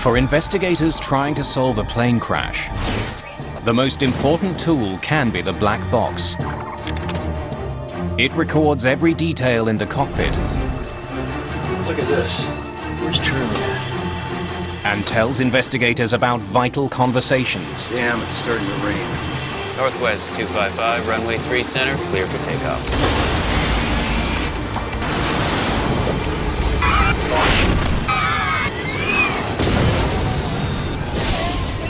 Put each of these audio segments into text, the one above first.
For investigators trying to solve a plane crash, the most important tool can be the black box. It records every detail in the cockpit. Look at this. Where's Charlie at? And tells investigators about vital conversations. Damn, it's starting to rain. Northwest 255, runway 3 center, clear for takeoff.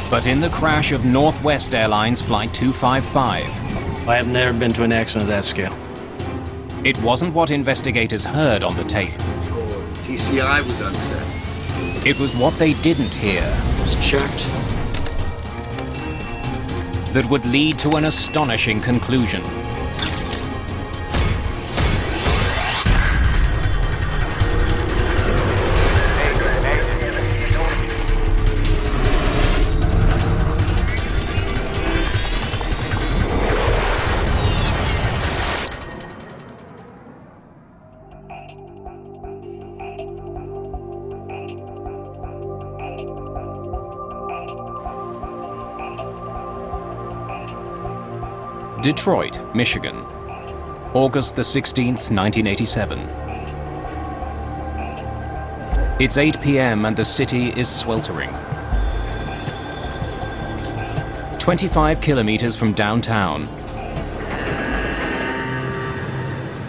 But in the crash of Northwest Airlines Flight 255, I have never been to an accident of that scale. it wasn't what investigators heard on the tape. TCI was on set. It was what they didn't hear It was checked. that would lead to an astonishing conclusion. Detroit, Michigan, August the 16th, 1987. It's 8 p.m. and the city is sweltering. 25 kilometers from downtown,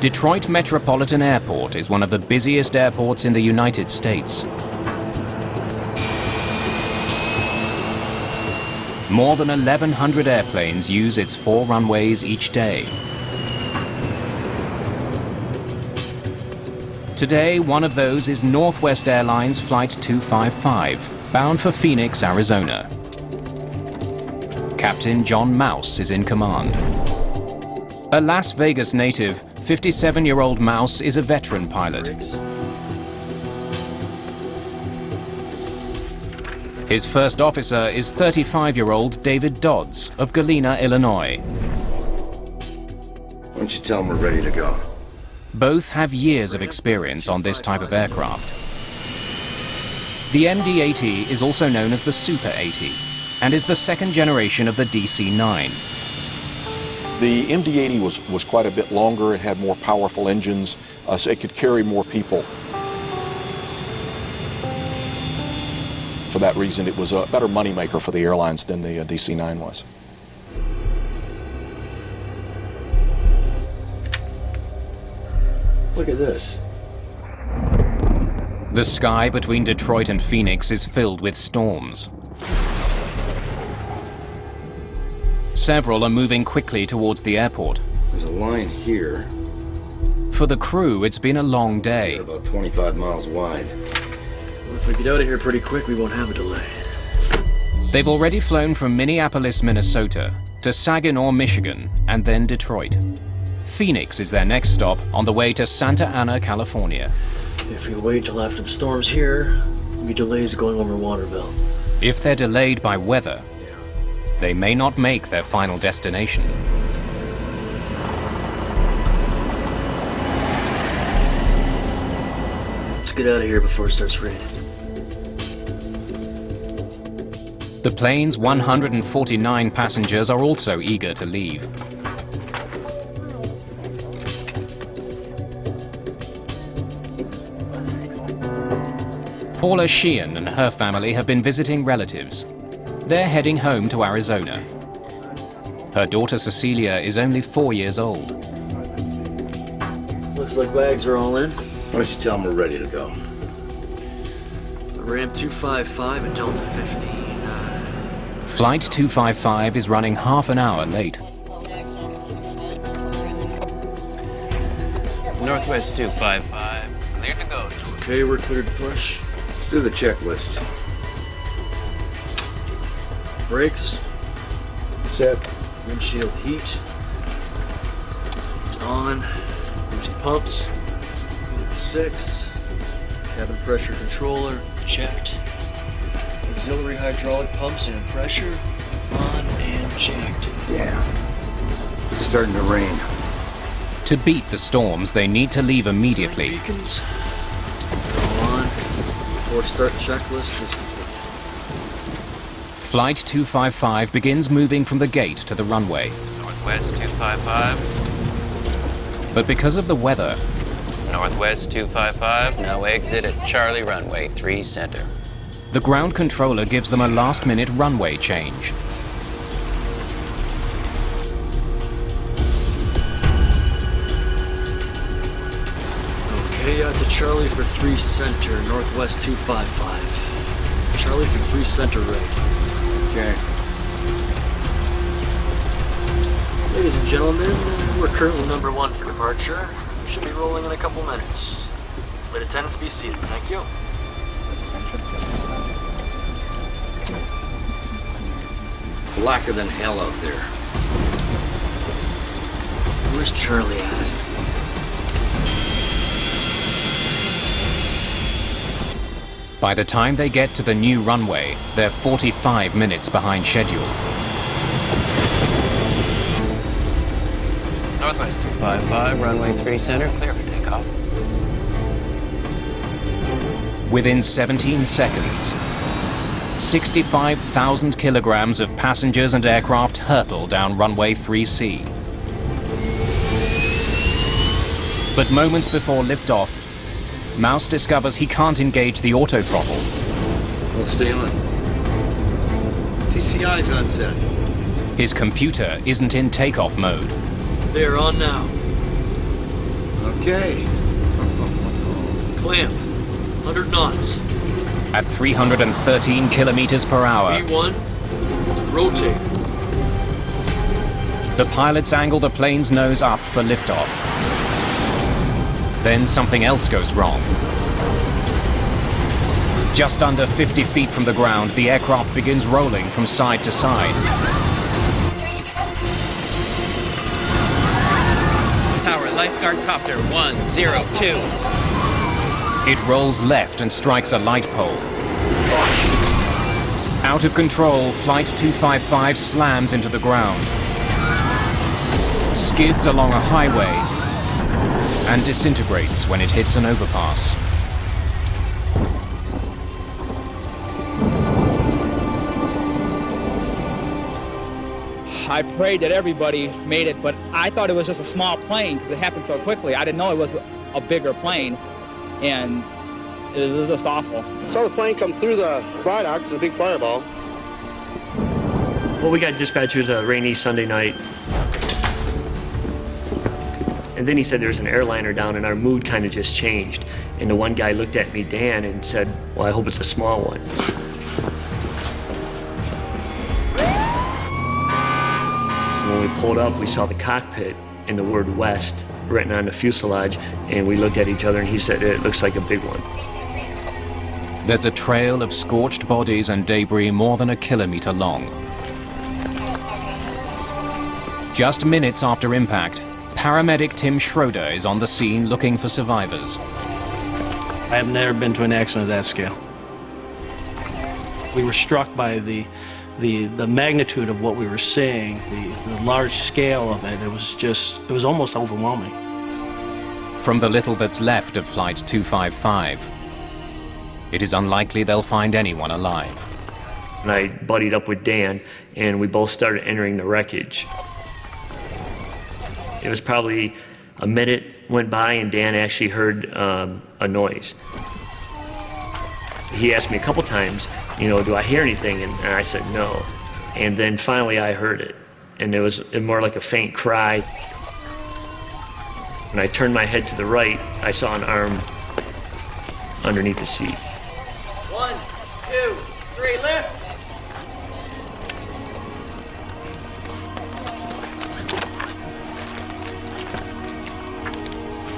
Detroit Metropolitan Airport is one of the busiest airports in the United States. More than 1,100 airplanes use its 4 runways each day. Today, one of those is Northwest Airlines Flight 255, bound for Phoenix, Arizona. Captain John Mouse is in command. A Las Vegas native, 57-year-old Mouse is a veteran pilot. His first officer is 35-year-old David Dodds of Galena, Illinois. Why don't you tell them we're ready to go? Both have years of experience on this type of aircraft. The MD-80 is also known as the Super 80 and is the second generation of the DC-9. The MD-80 was quite a bit longer. It had more powerful engines, so it could carry more people. For that reason, it was a better moneymaker for the airlines than the DC-9 was. Look at this. The sky between Detroit and Phoenix is filled with storms. Several are moving quickly towards the airport. There's a line here. For the crew, it's been a long day. About 25 miles wide. Well, if we get out of here pretty quick, we won't have a delay. They've already flown from Minneapolis, Minnesota, to Saginaw, Michigan, and then Detroit. Phoenix is their next stop on the way to Santa Ana, California. If we wait till after the storm's here, there'll be delays going over Waterville. If they're delayed by weather, they may not make their final destination. Let's get out of here before it starts raining. The plane's 149 passengers are also eager to leave. Paula Sheehan and her family have been visiting relatives. They're heading home to Arizona. Her daughter Cecilia is only 4 years old. Looks like bags are all in. Why don't you tell them we're ready to go? Ram 255 and Delta 50. Flight 255 is running half an hour late. Northwest 255, clear to go. Okay, we're cleared to push. Let's do the checklist. Brakes, Set. windshield heat. It's on. Push the pumps. Unit 6. Cabin pressure controller, checked. Auxiliary hydraulic pumps and pressure, on and checked. Yeah. It's starting to rain. To beat the storms, they need to leave immediately. Sight beacons. Go on. Before start checklist is complete. Flight 255 begins moving from the gate to the runway. Northwest 255. But because of the weather, Northwest 255, now exit at Charlie runway 3 center. the ground controller gives them a last-minute runway change. Okay, to Charlie for 3 center, Northwest 255. Charlie for 3 center right. Okay. Ladies and gentlemen, we're currently number 1 for departure. We should be rolling in a couple minutes. Let attendants be seated. Thank you. Blacker than hell out there. Where's Charlie at? By the time they get to the new runway, they're 45 minutes behind schedule. Northwest 255, runway 3 center, clear for takeoff. Within 17 seconds, 65,000 kilograms of passengers and aircraft hurtle down runway 3C. But moments before liftoff, Mouse discovers he can't engage the auto throttle. We'll stay on. TCI's on set. His computer isn't in takeoff mode. They're on now. Okay. Clamp. 100 knots. At 313 kilometers per hour, V1. Rotate. the pilots angle the plane's nose up for liftoff. Then something else goes wrong. Just under 50 feet from the ground, the aircraft begins rolling from side to side. Power lifeguard copter 102. It rolls left and strikes a light pole. Out of control, Flight 255 slams into the ground, skids along a highway, and disintegrates when it hits an overpass. I prayed that everybody made it, but I thought it was just a small plane because it happened so quickly. I didn't know it was a bigger plane, and it was just awful. Saw the plane come through the viaducts, a big fireball. Well, we got dispatch. It was a rainy Sunday night. And then he said there's an airliner down, and our mood kind of just changed. And the one guy looked at me, Dan, and said, well, I hope it's a small one. When we pulled up, we saw the cockpit and the word West written on the fuselage, and we looked at each other, and he said, it looks like a big one. There's a trail of scorched bodies and debris more than a kilometer long. Just minutes after impact, paramedic Tim Schroeder is on the scene looking for survivors. I have never been to an accident of that scale. We were struck by the magnitude of what we were seeing, the large scale of it. It was almost overwhelming. From the little that's left of Flight 255, it is unlikely they'll find anyone alive. And I buddied up with Dan, and we both started entering the wreckage. It was probably a minute went by, and Dan actually heard a noise. He asked me a couple times, do I hear anything? And I said no. And then finally I heard it, and it was more like a faint cry. When I turned my head to the right, I saw an arm underneath the seat. 1, 2, 3, lift!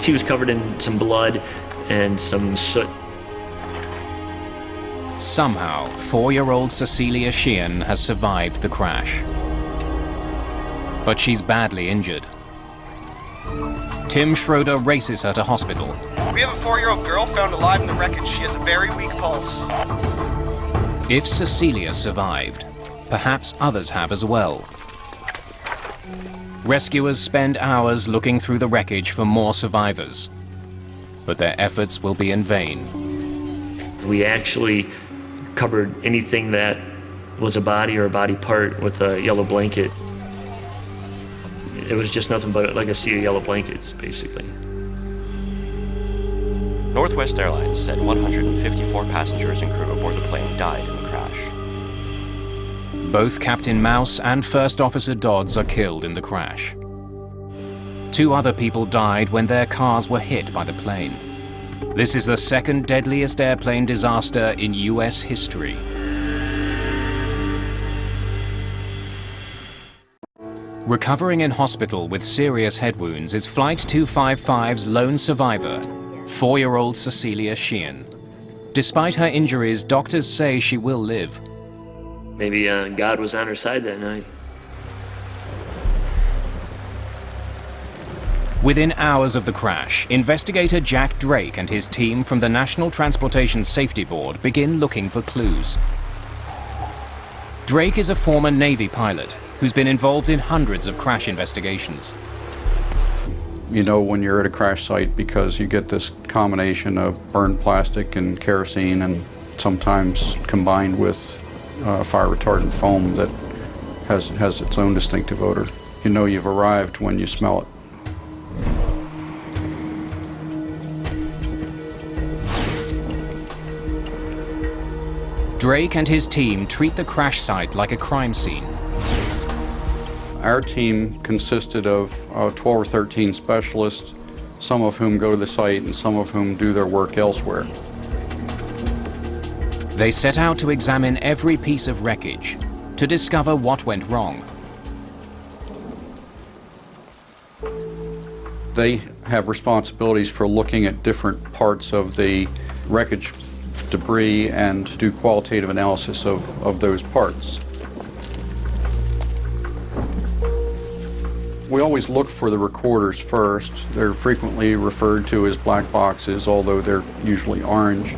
She was covered in some blood and some soot. Somehow, 4-year-old Cecilia Sheehan has survived the crash. But she's badly injured. Tim Schroeder races her to hospital. We have a 4-year-old girl found alive in the wreckage. She has a very weak pulse. If Cecilia survived, perhaps others have as well. Rescuers spend hours looking through the wreckage for more survivors, but their efforts will be in vain. We actually covered anything that was a body or a body part with a yellow blanket. It was just nothing but like a sea of yellow blankets, basically. Northwest Airlines said 154 passengers and crew aboard the plane died in the crash. Both Captain Mouse and First Officer Dodds are killed in the crash. 2 other people died when their cars were hit by the plane. This is the second deadliest airplane disaster in US history. Recovering in hospital with serious head wounds is Flight 255's lone survivor, 4-year-old Cecilia Sheehan. Despite her injuries, doctors say she will live. Maybe God was on her side that night. Within hours of the crash, investigator Jack Drake and his team from the National Transportation Safety Board begin looking for clues. Drake is a former Navy pilot who's been involved in hundreds of crash investigations. You know when you're at a crash site because you get this combination of burned plastic and kerosene, and sometimes combined with fire retardant foam that has its own distinctive odor. You know you've arrived when you smell it. Drake and his team treat the crash site like a crime scene. Our team consisted of 12 or 13 specialists, some of whom go to the site and some of whom do their work elsewhere. They set out to examine every piece of wreckage to discover what went wrong. They have responsibilities for looking at different parts of the wreckage debris and do qualitative analysis of those parts. We always look for the recorders first. They're frequently referred to as black boxes, although they're usually orange.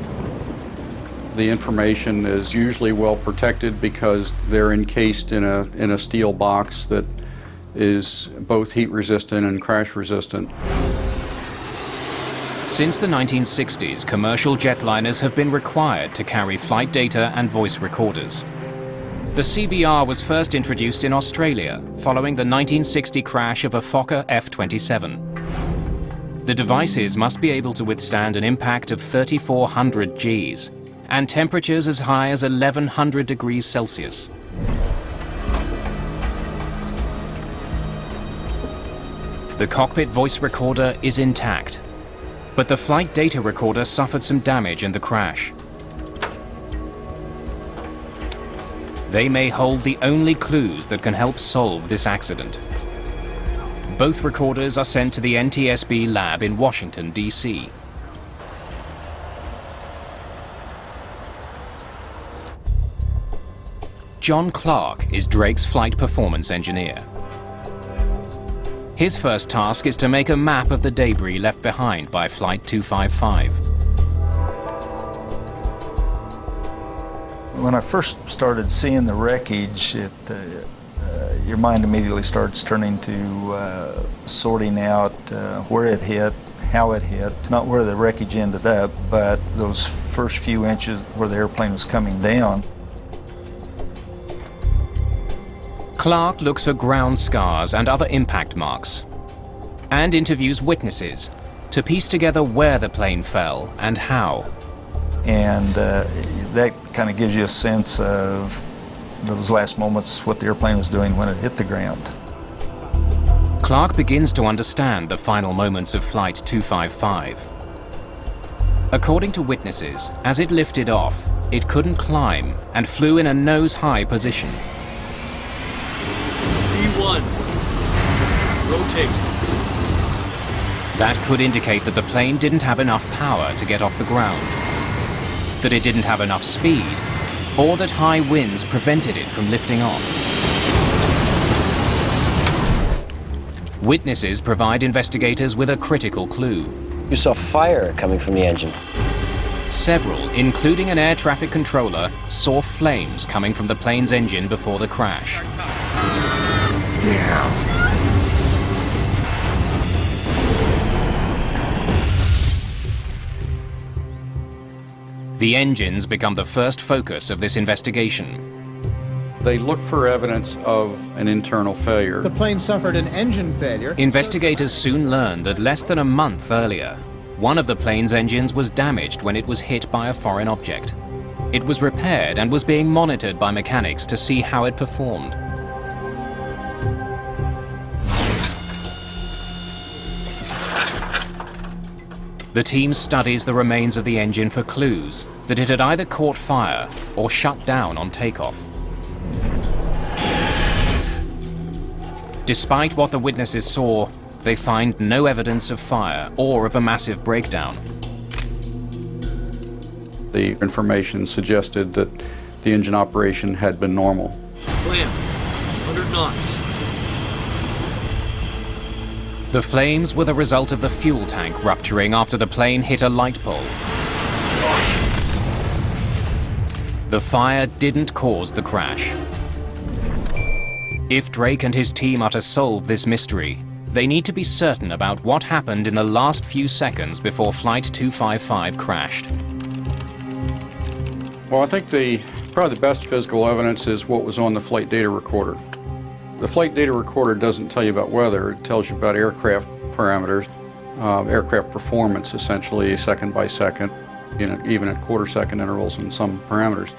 The information is usually well protected because they're encased in a steel box that is both heat resistant and crash resistant. Since the 1960s, commercial jetliners have been required to carry flight data and voice recorders. The CVR was first introduced in Australia following the 1960 crash of a Fokker F-27. The devices must be able to withstand an impact of 3,400 Gs and temperatures as high as 1,100 degrees Celsius. The cockpit voice recorder is intact, but the flight data recorder suffered some damage in the crash. They may hold the only clues that can help solve this accident. Both recorders are sent to the NTSB lab in Washington, D.C. John Clark is Drake's flight performance engineer. His first task is to make a map of the debris left behind by Flight 255. When I first started seeing the wreckage, your mind immediately starts turning to sorting out where it hit, how it hit, not where the wreckage ended up, but those first few inches where the airplane was coming down. Clark looks for ground scars and other impact marks, and interviews witnesses to piece together where the plane fell and how. And that kind of gives you a sense of those last moments, what the airplane was doing when it hit the ground. Clark begins to understand the final moments of Flight 255. According to witnesses, as it lifted off, it couldn't climb and flew in a nose-high position. B1. Rotate. That could indicate that the plane didn't have enough power to get off the ground, that it didn't have enough speed, or that high winds prevented it from lifting off. Witnesses provide investigators with a critical clue. You saw fire coming from the engine. Several, including an air traffic controller, saw flames coming from the plane's engine before the crash. Damn. The engines become the first focus of this investigation. They look for evidence of an internal failure. The plane suffered an engine failure. Investigators soon learned that less than a month earlier, one of the plane's engines was damaged when it was hit by a foreign object. It was repaired and was being monitored by mechanics to see how it performed. The team studies the remains of the engine for clues that it had either caught fire or shut down on takeoff. Despite what the witnesses saw, they find no evidence of fire or of a massive breakdown. The information suggested that the engine operation had been normal. Clamp, 100 knots. The flames were the result of the fuel tank rupturing after the plane hit a light pole. The fire didn't cause the crash. If Drake and his team are to solve this mystery, they need to be certain about what happened in the last few seconds before Flight 255 crashed. Well, I think probably the best physical evidence is what was on the flight data recorder. The flight data recorder doesn't tell you about weather, it tells you about aircraft parameters, aircraft performance essentially second by second, even at quarter-second intervals in some parameters.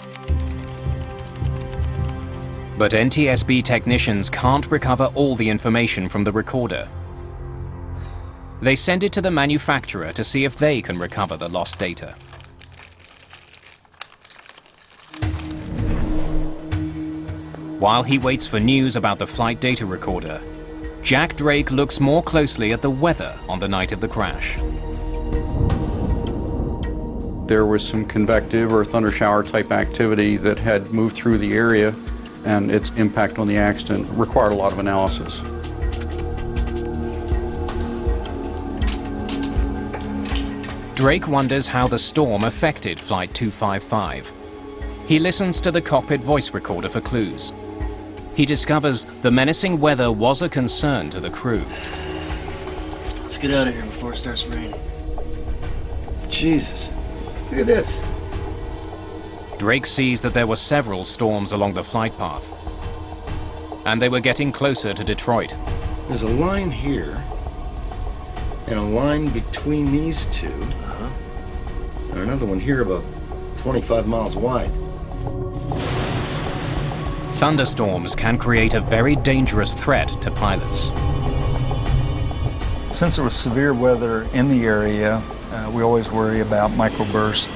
But NTSB technicians can't recover all the information from the recorder. They send it to the manufacturer to see if they can recover the lost data. While he waits for news about the flight data recorder, Jack Drake looks more closely at the weather on the night of the crash. There was some convective or thundershower type activity that had moved through the area, and its impact on the accident required a lot of analysis. Drake wonders how the storm affected Flight 255. He listens to the cockpit voice recorder for clues. He discovers the menacing weather was a concern to the crew. Let's get out of here before it starts raining. Jesus, look at this. Drake sees that there were several storms along the flight path, and they were getting closer to Detroit. There's a line here, and a line between these two, and another one here about 25 miles wide. Thunderstorms can create a very dangerous threat to pilots. Since there was severe weather in the area, we always worry about microbursts.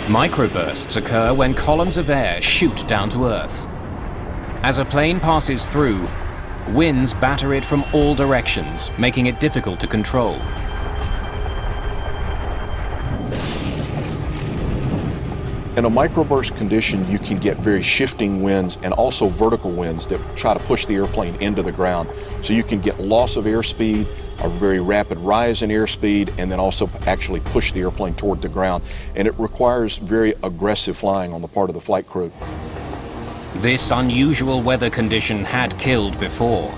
Microbursts occur when columns of air shoot down to Earth. As a plane passes through, winds batter it from all directions, making it difficult to control. In a microburst condition, you can get very shifting winds and also vertical winds that try to push the airplane into the ground. So you can get loss of airspeed, a very rapid rise in airspeed, and then also actually push the airplane toward the ground. And it requires very aggressive flying on the part of the flight crew. This unusual weather condition had killed before.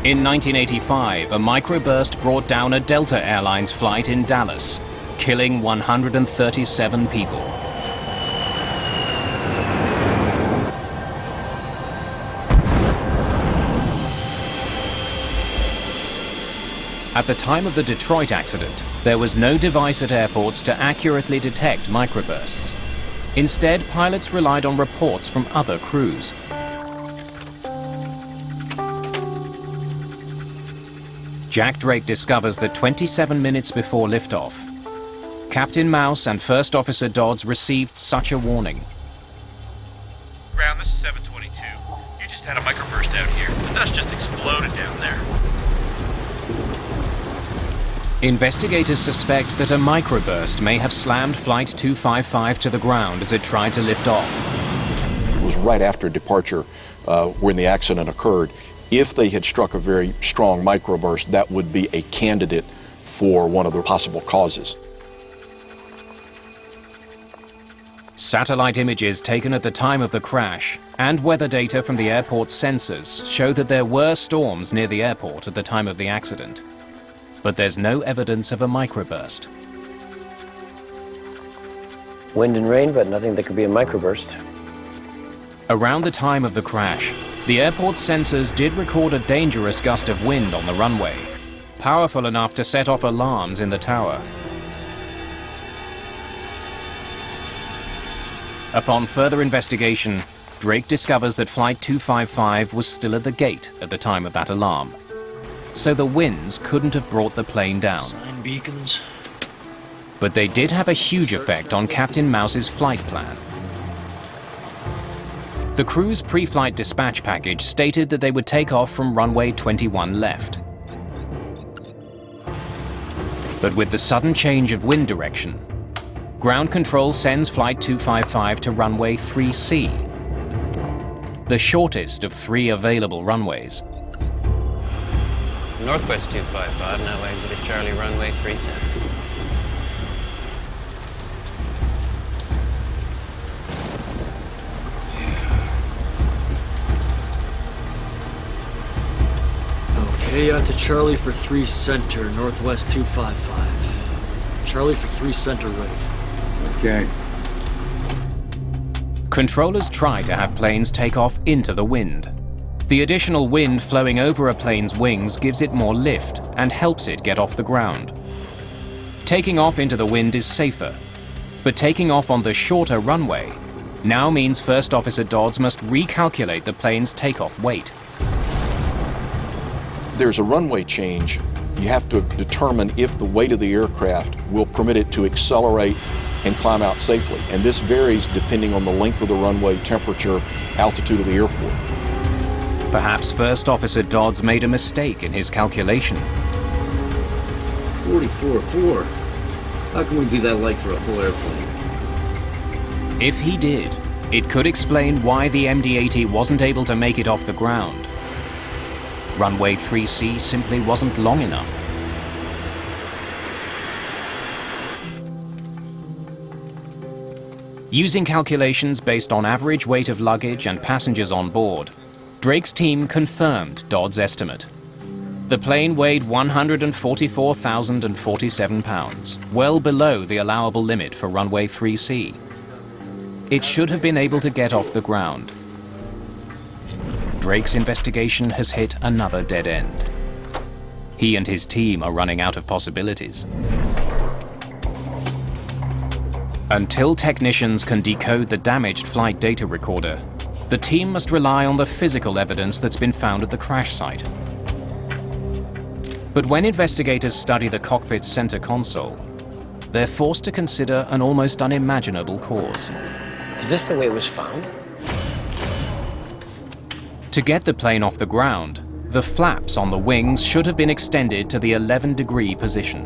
In 1985, a microburst brought down a Delta Airlines flight in Dallas, killing 137 people. At the time of the Detroit accident, there was no device at airports to accurately detect microbursts. Instead, pilots relied on reports from other crews. Jack Drake discovers that 27 minutes before liftoff, Captain Mouse and First Officer Dodds received such a warning. Ground, this is 722. You just had a microburst out here. The dust just exploded down there. Investigators suspect that a microburst may have slammed Flight 255 to the ground as it tried to lift off. It was right after departure when the accident occurred. If they had struck a very strong microburst, that would be a candidate for one of the possible causes. Satellite images taken at the time of the crash and weather data from the airport's sensors show that there were storms near the airport at the time of the accident. But there's no evidence of a microburst. Wind and rain, but nothing that could be a microburst. Around the time of the crash, the airport's sensors did record a dangerous gust of wind on the runway, powerful enough to set off alarms in the tower. Upon further investigation, Drake discovers that Flight 255 was still at the gate at the time of that alarm. So the winds couldn't have brought the plane down. Sign beacons. But they did have a huge effect on Captain Mouse's flight plan. The crew's pre-flight dispatch package stated that they would take off from runway 21 left. But with the sudden change of wind direction, ground control sends Flight 255 to runway 3C, the shortest of 3 available runways. Northwest 255, now exit at Charlie runway 3 center. Okay, out to Charlie for 3 center, Northwest 255. Charlie for 3 center ready. Okay. Controllers try to have planes take off into the wind. The additional wind flowing over a plane's wings gives it more lift and helps it get off the ground. Taking off into the wind is safer, but taking off on the shorter runway now means First Officer Dodds must recalculate the plane's takeoff weight. There's a runway change. You have to determine if the weight of the aircraft will permit it to accelerate and climb out safely. And this varies depending on the length of the runway, temperature, altitude of the airport. Perhaps First Officer Dodds made a mistake in his calculation. 44.4. How can we be that light for a full airplane? If he did, it could explain why the MD-80 wasn't able to make it off the ground. Runway 3C simply wasn't long enough. Using calculations based on average weight of luggage and passengers on board, Drake's team confirmed Dodd's estimate. The plane weighed 144,047 pounds, well below the allowable limit for runway 3C. It should have been able to get off the ground. Drake's investigation has hit another dead end. He and his team are running out of possibilities. Until technicians can decode the damaged flight data recorder, the team must rely on the physical evidence that's been found at the crash site. But when investigators study the cockpit's center console, they're forced to consider an almost unimaginable cause. Is this the way it was found? To get the plane off the ground, the flaps on the wings should have been extended to the 11-degree position.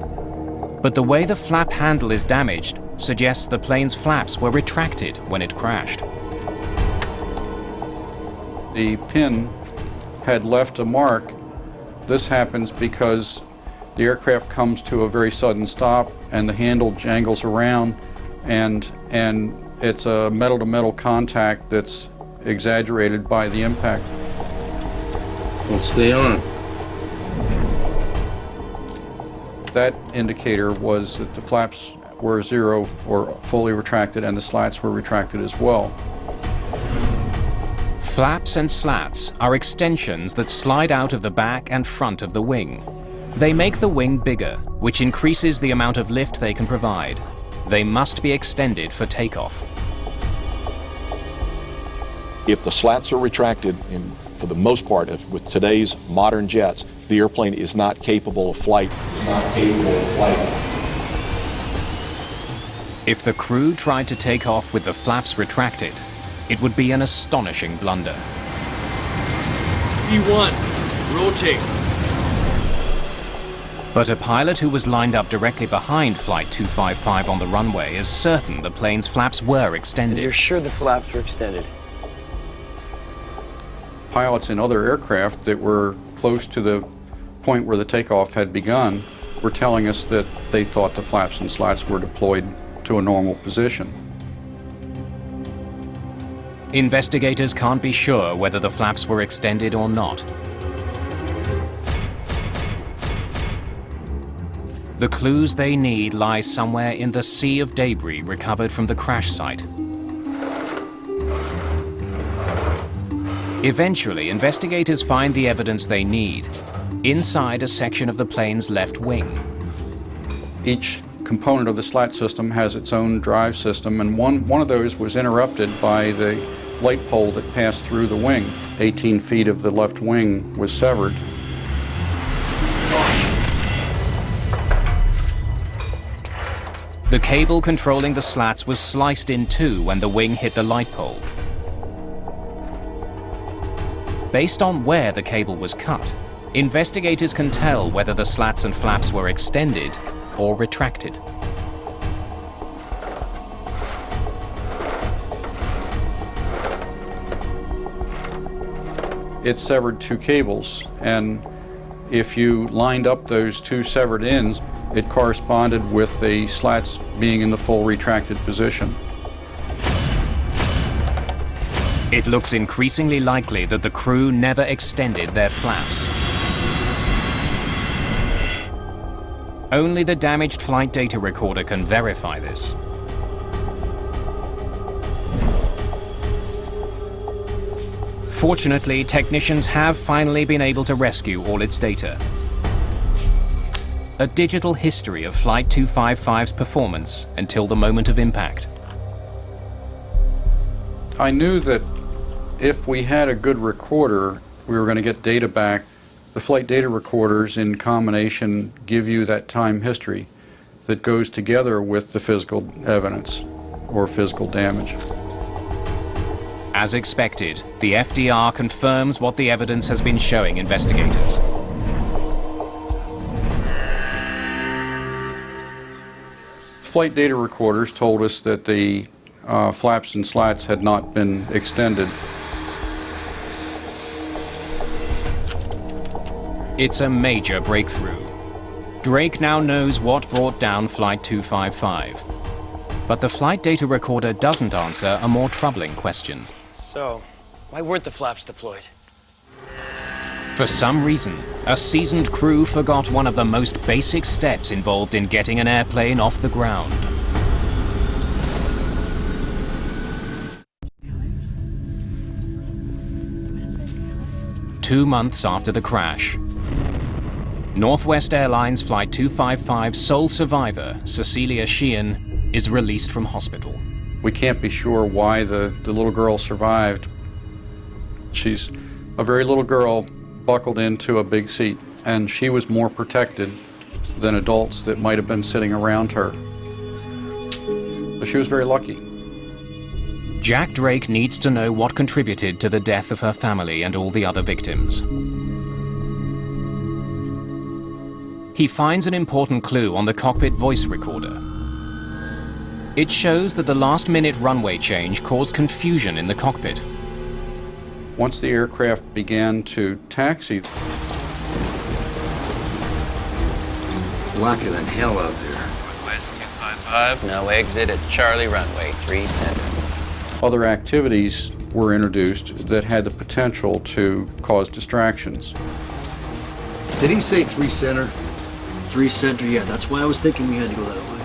But the way the flap handle is damaged suggests the plane's flaps were retracted when it crashed. The pin had left a mark. This happens because the aircraft comes to a very sudden stop and the handle jangles around, and it's a metal-to-metal contact that's exaggerated by the impact. Well, stay on. That indicator was that the flaps were 0 or fully retracted, and the slats were retracted as well. Flaps and slats are extensions that slide out of the back and front of the wing. They make the wing bigger, which increases the amount of lift they can provide. They must be extended for takeoff. If the slats are retracted, and for the most part, with today's modern jets, the airplane is not capable of flight. It's not capable of flight. If the crew tried to take off with the flaps retracted, it would be an astonishing blunder. E1, rotate. But a pilot who was lined up directly behind Flight 255 on the runway is certain the plane's flaps were extended. You're sure the flaps were extended? Pilots in other aircraft that were close to the point where the takeoff had begun were telling us that they thought the flaps and slats were deployed to a normal position. Investigators can't be sure whether the flaps were extended or not. The clues they need lie somewhere in the sea of debris recovered from the crash site. Eventually, investigators find the evidence they need inside a section of the plane's left wing. Each component of the slat system has its own drive system, and one of those was interrupted by the light pole that passed through the wing. 18 feet of the left wing was severed. The cable controlling the slats was sliced in two when the wing hit the light pole. Based on where the cable was cut, investigators can tell whether the slats and flaps were extended or retracted. It severed two cables, and if you lined up those two severed ends, it corresponded with the slats being in the full retracted position. It looks increasingly likely that the crew never extended their flaps. Only the damaged flight data recorder can verify this. Fortunately, technicians have finally been able to rescue all its data. A digital history of Flight 255's performance until the moment of impact. I knew that if we had a good recorder, we were going to get data back. The flight data recorders in combination give you that time history that goes together with the physical evidence or physical damage. As expected, the FDR confirms what the evidence has been showing investigators. Flight data recorders told us that the flaps and slats had not been extended. It's a major breakthrough. Drake now knows what brought down Flight 255. But the flight data recorder doesn't answer a more troubling question. So, why weren't the flaps deployed? For some reason, a seasoned crew forgot one of the most basic steps involved in getting an airplane off the ground. Two months after the crash, Northwest Airlines Flight 255's sole survivor, Cecilia Sheehan, is released from hospital. We can't be sure why the little girl survived. She's a very little girl buckled into a big seat, and she was more protected than adults that might have been sitting around her. So she was very lucky. Jack Drake needs to know what contributed to the death of her family and all the other victims. He finds an important clue on the cockpit voice recorder. It shows that the last-minute runway change caused confusion in the cockpit. Once the aircraft began to taxi, blacker than hell out there. Northwest 255, no exit at Charlie runway 3 center. other activities were introduced that had the potential to cause distractions. Did he say 3 center? 3 center, yeah, that's why I was thinking we had to go that way.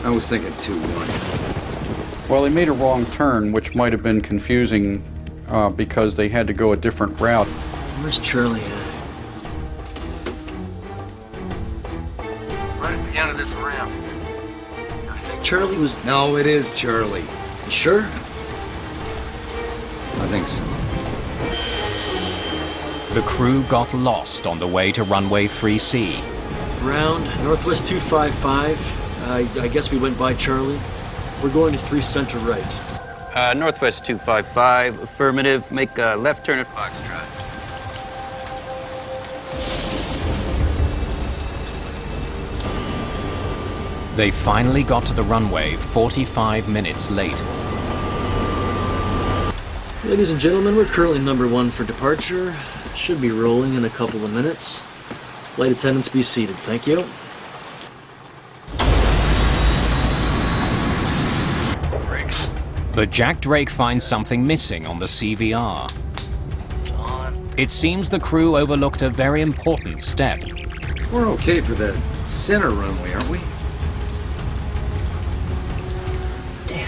I was thinking 2-1. Well, they made a wrong turn, which might have been confusing because they had to go a different route. Where's Charlie at? Right at the end of this ramp. Charlie was... No, it is Charlie. You sure? I think so. The crew got lost on the way to runway 3C. Round, Northwest 255. I guess we went by Charlie. We're going to 3 center right. Northwest 255, affirmative. Make a left turn at Foxtrot. They finally got to the runway 45 minutes late. Ladies and gentlemen, we're currently number 1 for departure. Should be rolling in a couple of minutes. Flight attendants, be seated. Thank you. But Jack Drake finds something missing on the CVR. It seems the crew overlooked a very important step. We're okay for the center runway, aren't we?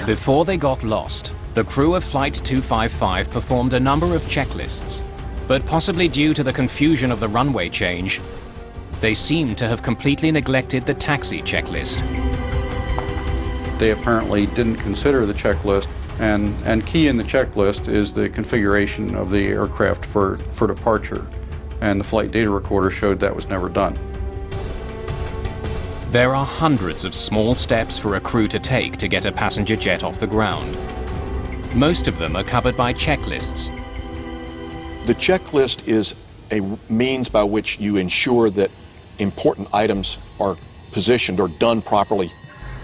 Before they got lost, The crew of Flight 255 performed a number of checklists, but possibly due to the confusion of the runway change, they seem to have completely neglected the taxi checklist. They apparently didn't consider the checklist, and key in the checklist is the configuration of the aircraft for departure, and the flight data recorder showed that was never done. There are hundreds of small steps for a crew to take to get a passenger jet off the ground. Most of them are covered by checklists. The checklist is a means by which you ensure that important items are positioned or done properly.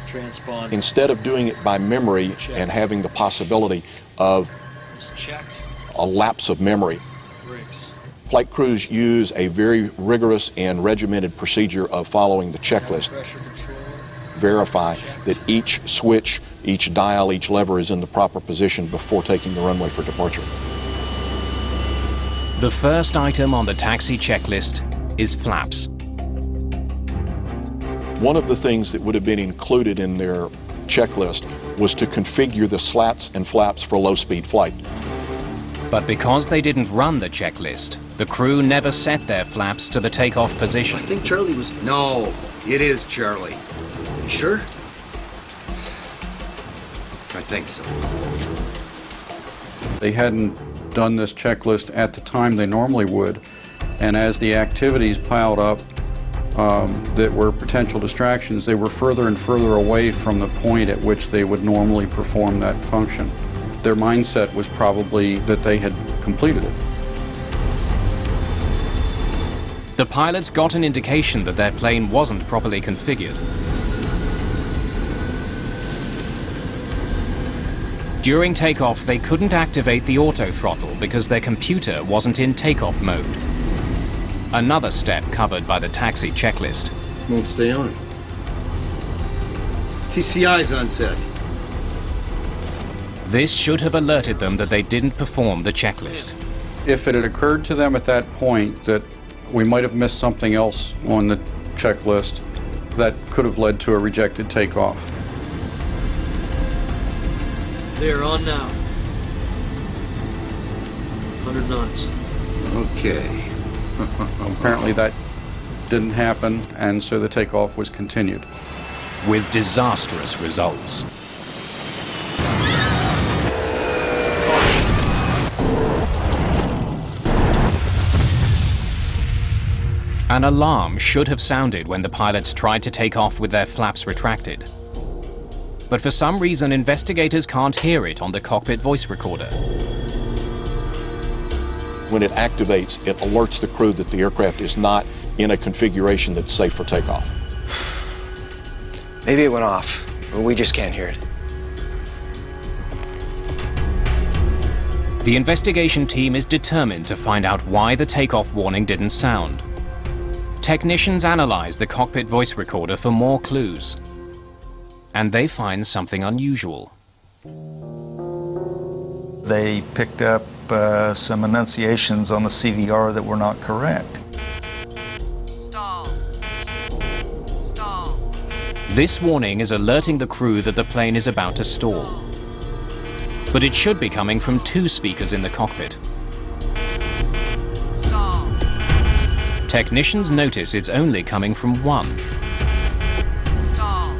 Transponder. Instead of doing it by memory and having the possibility of a lapse of memory. Flight crews use a very rigorous and regimented procedure of following the checklist. Verify that each switch, each dial, each lever is in the proper position before taking the runway for departure. The first item on the taxi checklist is flaps. One of the things that would have been included in their checklist was to configure the slats and flaps for low-speed flight. But because they didn't run the checklist, the crew never set their flaps to the takeoff position. I think Charlie was... No, it is Charlie. You sure? I think so. They hadn't done this checklist at the time they normally would, and as the activities piled up that were potential distractions, they were further and further away from the point at which they would normally perform that function. Their mindset was probably that they had completed it. The pilots got an indication that their plane wasn't properly configured. During takeoff, they couldn't activate the auto throttle because their computer wasn't in takeoff mode. Another step covered by the taxi checklist. Won't stay on. TCI's on set. This should have alerted them that they didn't perform the checklist. If it had occurred to them at that point that we might have missed something else on the checklist, that could have led to a rejected takeoff. They're on now. 100 knots. Okay. Apparently that didn't happen, and so the takeoff was continued. With disastrous results. An alarm should have sounded when the pilots tried to take off with their flaps retracted. But for some reason, investigators can't hear it on the cockpit voice recorder. When it activates, it alerts the crew that the aircraft is not in a configuration that's safe for takeoff. Maybe it went off, but we just can't hear it. The investigation team is determined to find out why the takeoff warning didn't sound. Technicians analyze the cockpit voice recorder for more clues. And they find something unusual. They picked up some enunciations on the CVR that were not correct. Stall. Stall. This warning is alerting the crew that the plane is about to stall. But it should be coming from two speakers in the cockpit. Stall. Technicians notice it's only coming from one. Stall.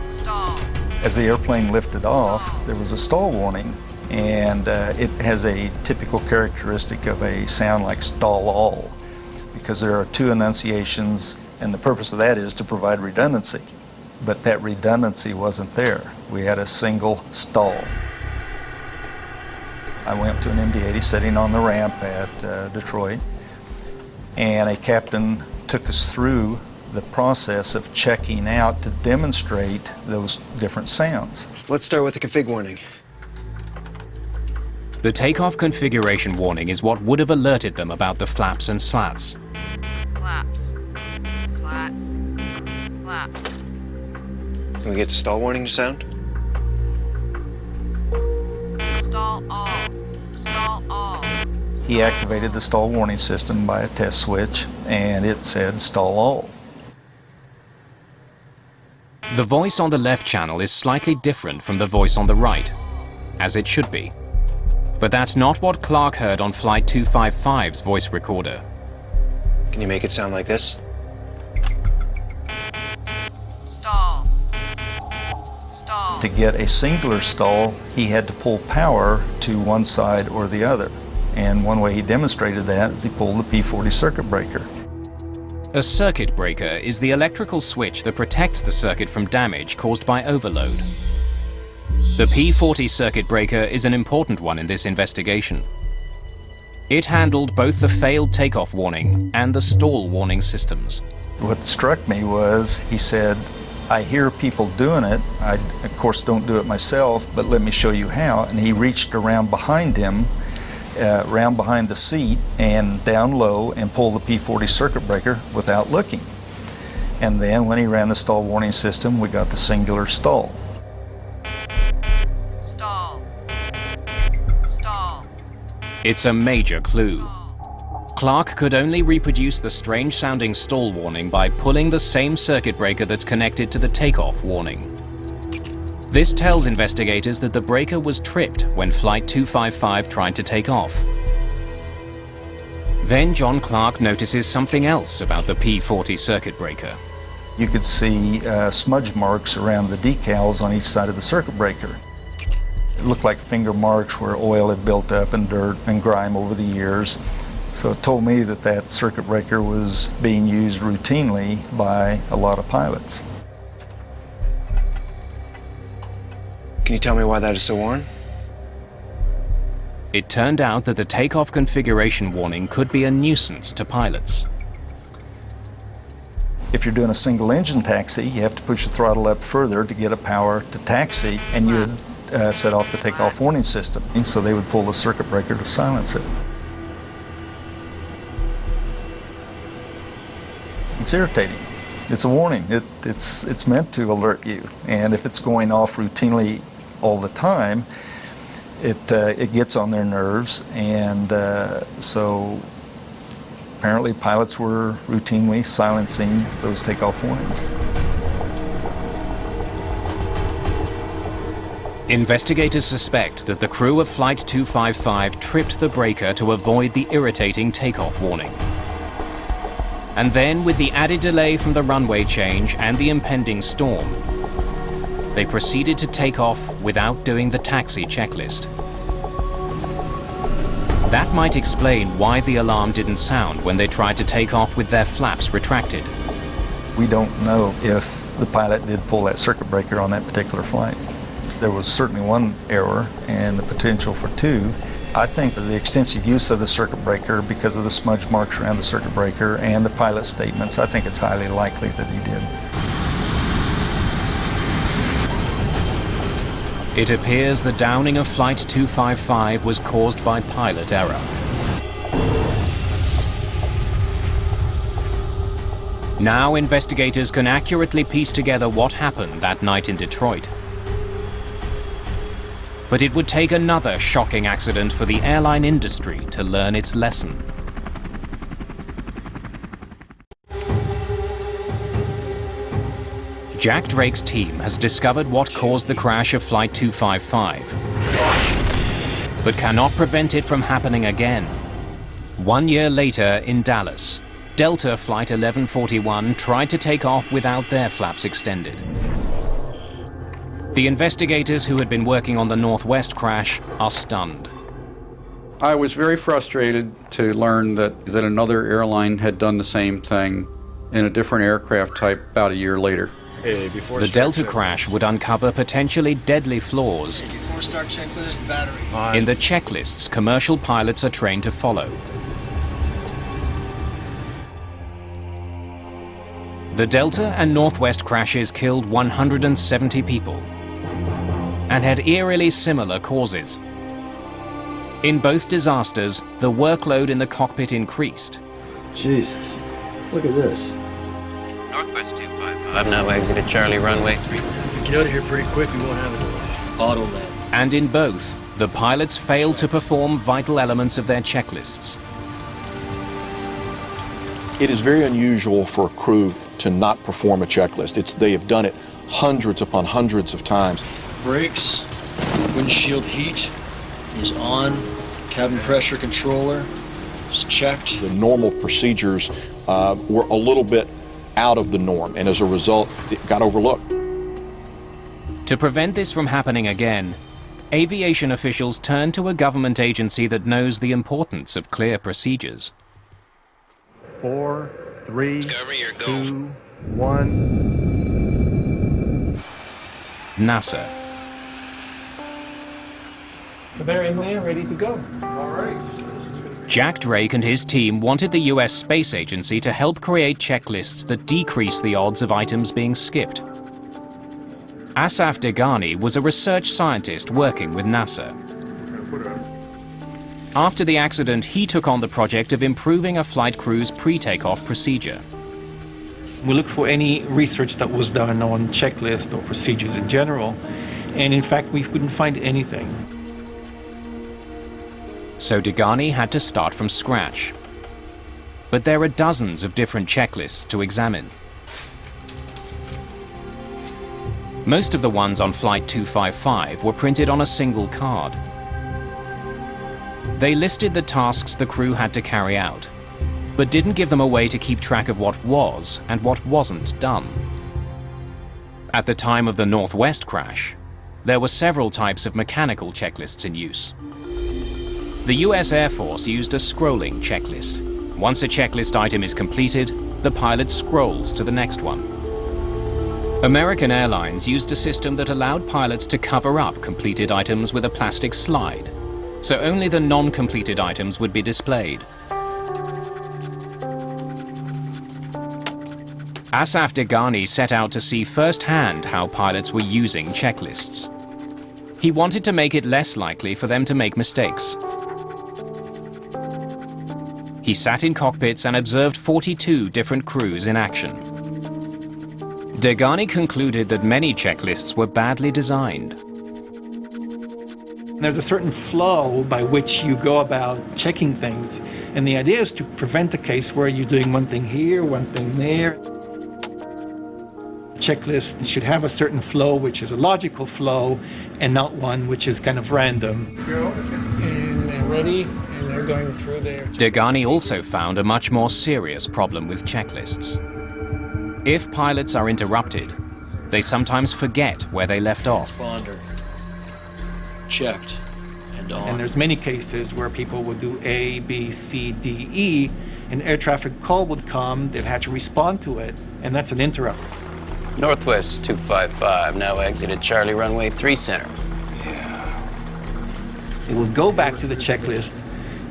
Stall. As the airplane lifted off, there was a stall warning, and it has a typical characteristic of a sound like stall all, because there are two enunciations, and the purpose of that is to provide redundancy. But that redundancy wasn't there. We had a single stall. I went to an MD-80 sitting on the ramp at Detroit, and a captain took us through the process of checking out to demonstrate those different sounds. Let's start with the config warning. The takeoff configuration warning is what would have alerted them about the flaps and slats. Flaps. Slats. Flaps. Can we get the stall warning to sound? Stall all. Stall all. He activated the stall warning system by a test switch, and it said stall all. The voice on the left channel is slightly different from the voice on the right. as it should be. But that's not what Clark heard on Flight 255's voice recorder. Can you make it sound like this? Stall. Stall. To get a singular stall, he had to pull power to one side or the other. And one way he demonstrated that is he pulled the P40 circuit breaker. A circuit breaker is the electrical switch that protects the circuit from damage caused by overload. The P40 circuit breaker is an important one in this investigation. It handled both the failed takeoff warning and the stall warning systems. What struck me was, he said, I hear people doing it. I, of course, don't do it myself, but let me show you how. And he reached around behind him, around behind the seat and down low and pulled the P40 circuit breaker without looking. And then when he ran the stall warning system, we got the singular stall. Stall. Stall. It's a major clue. Clark could only reproduce the strange-sounding stall warning by pulling the same circuit breaker that's connected to the takeoff warning. This tells investigators that the breaker was tripped when Flight 255 tried to take off. Then John Clark notices something else about the P40 circuit breaker. You could see smudge marks around the decals on each side of the circuit breaker. It looked like finger marks where oil had built up and dirt and grime over the years. So it told me that that circuit breaker was being used routinely by a lot of pilots. Can you tell me why that is so worn? It turned out that the takeoff configuration warning could be a nuisance to pilots. If you're doing a single engine taxi, you have to push the throttle up further to get a power to taxi, and you would set off the takeoff warning system. And so they would pull the circuit breaker to silence it. It's irritating. It's a warning. It's meant to alert you, and if it's going off routinely all the time, it gets on their nerves, and so apparently pilots were routinely silencing those takeoff warnings. Investigators suspect that the crew of Flight 255 tripped the breaker to avoid the irritating takeoff warning. And then, with the added delay from the runway change and the impending storm, they proceeded to take off without doing the taxi checklist. That might explain why the alarm didn't sound when they tried to take off with their flaps retracted. We don't know if the pilot did pull that circuit breaker on that particular flight. There was certainly one error and the potential for two. I think that the extensive use of the circuit breaker, because of the smudge marks around the circuit breaker and the pilot statements, I think it's highly likely that he did. It appears the downing of Flight 255 was caused by pilot error. Now investigators can accurately piece together what happened that night in Detroit. But it would take another shocking accident for the airline industry to learn its lesson. Jack Drake's team has discovered what caused the crash of Flight 255, but cannot prevent it from happening again. 1 year later in Dallas, Delta Flight 1141 tried to take off without their flaps extended. The investigators who had been working on the Northwest crash are stunned. I was very frustrated to learn that another airline had done the same thing in a different aircraft type about a year later. The Delta crash would uncover potentially deadly flaws Before start checklist, battery. in the checklists commercial pilots are trained to follow. The Delta and Northwest crashes killed 170 people and had eerily similar causes. In both disasters, the workload in the cockpit increased. Jesus, look at this. Northwest 255, now exited Charlie runway 3. If we get out of here pretty quick, we won't have an auto land. And in both, the pilots failed to perform vital elements of their checklists. It is very unusual for a crew to not perform a checklist. They have done it hundreds upon hundreds of times. Brakes, Windshield heat is on. Cabin pressure controller is checked. The normal procedures were a little bit out of the norm, and as a result, it got overlooked. To prevent this from happening again, aviation officials turned to a government agency that knows the importance of clear procedures. 4, 3, 2, 1. NASA. So they're in there, ready to go. All right. Jack Drake and his team wanted the US Space Agency to help create checklists that decrease the odds of items being skipped. Asaf Degani was a research scientist working with NASA. After the accident, he took on the project of improving a flight crew's pre-takeoff procedure. We looked for any research that was done on checklists or procedures in general, and in fact we couldn't find anything. So Degani had to start from scratch. But there are dozens of different checklists to examine. Most of the ones on Flight 255 were printed on a single card. They listed the tasks the crew had to carry out, but didn't give them a way to keep track of what was and what wasn't done. At the time of the Northwest crash, there were several types of mechanical checklists in use. The US Air Force used a scrolling checklist. Once a checklist item is completed, the pilot scrolls to the next one. American Airlines used a system that allowed pilots to cover up completed items with a plastic slide, so only the non-completed items would be displayed. Asaf Degani set out to see firsthand how pilots were using checklists. He wanted to make it less likely for them to make mistakes. He sat in cockpits and observed 42 different crews in action. Degani concluded that many checklists were badly designed. There's a certain flow by which you go about checking things, and the idea is to prevent a case where you're doing one thing here, one thing there. Checklist should have a certain flow, which is a logical flow, and not one which is kind of random. And they're ready, and they're going through there. Degani also found a much more serious problem with checklists. If pilots are interrupted, they sometimes forget where they left off. Transponder. Checked and on. And there's many cases where people would do A, B, C, D, E, an air traffic call would come, they'd have to respond to it, and that's an interrupt. Northwest 255, now exited Charlie runway 3 center. It will go back to the checklist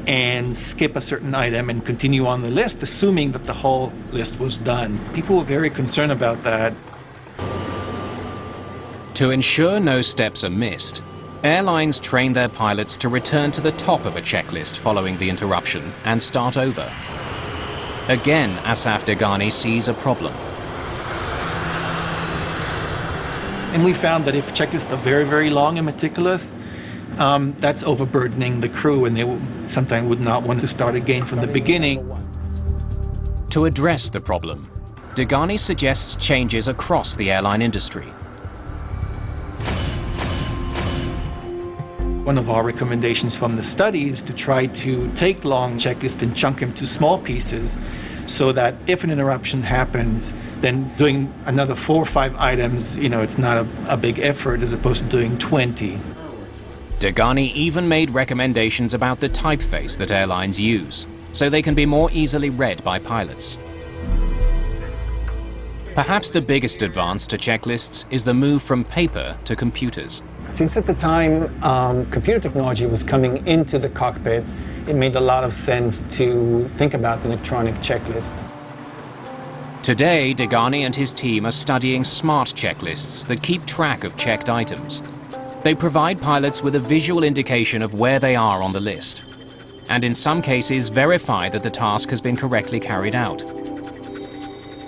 and skip a certain item and continue on the list, assuming that the whole list was done. People were very concerned about that. To ensure no steps are missed, airlines train their pilots to return to the top of a checklist following the interruption and start over. Again, Asaf Degani sees a problem. And we found that if checklists are very, very long and meticulous, that's overburdening the crew, and they sometimes would not want to start again from the beginning. To address the problem, Degani suggests changes across the airline industry. One of our recommendations from the study is to try to take long checklists and chunk them to small pieces, so that if an interruption happens, then doing another 4 or 5 items, it's not a big effort as opposed to doing 20. Degani even made recommendations about the typeface that airlines use, so they can be more easily read by pilots. Perhaps the biggest advance to checklists is the move from paper to computers. Since at the time computer technology was coming into the cockpit, it made a lot of sense to think about the electronic checklist. Today, Degani and his team are studying smart checklists that keep track of checked items. They provide pilots with a visual indication of where they are on the list, and in some cases verify that the task has been correctly carried out.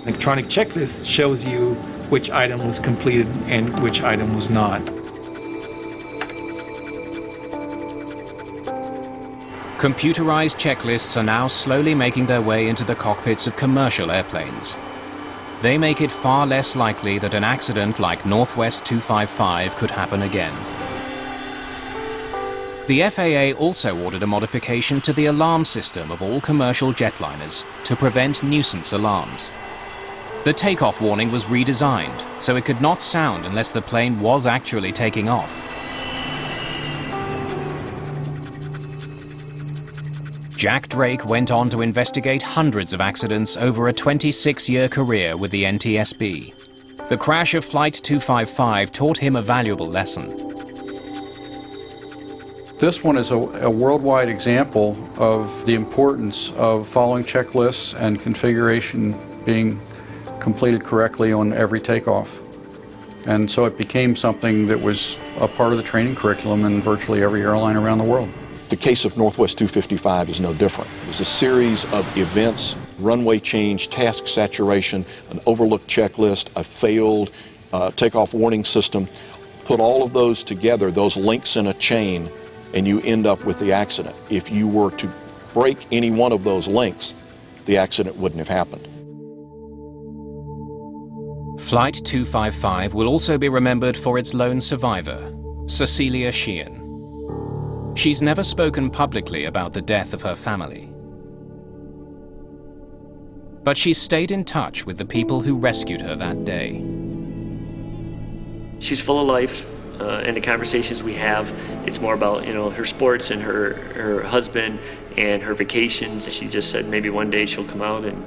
Electronic checklist shows you which item was completed and which item was not. Computerized checklists are now slowly making their way into the cockpits of commercial airplanes. They make it far less likely that an accident like Northwest 255 could happen again. The FAA also ordered a modification to the alarm system of all commercial jetliners to prevent nuisance alarms. The takeoff warning was redesigned, so it could not sound unless the plane was actually taking off. Jack Drake went on to investigate hundreds of accidents over a 26-year career with the NTSB. The crash of Flight 255 taught him a valuable lesson. This one is a worldwide example of the importance of following checklists and configuration being completed correctly on every takeoff. And so it became something that was a part of the training curriculum in virtually every airline around the world. The case of Northwest 255 is no different. It was a series of events, runway change, task saturation, an overlooked checklist, a failed takeoff warning system. Put all of those together, those links in a chain, and you end up with the accident. If you were to break any one of those links, the accident wouldn't have happened. Flight 255 will also be remembered for its lone survivor, Cecilia Sheehan. She's never spoken publicly about the death of her family. But she's stayed in touch with the people who rescued her that day. She's full of life, and the conversations we have, it's more about, her sports and her husband and her vacations. She just said maybe one day she'll come out and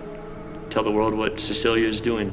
tell the world what Cecilia is doing.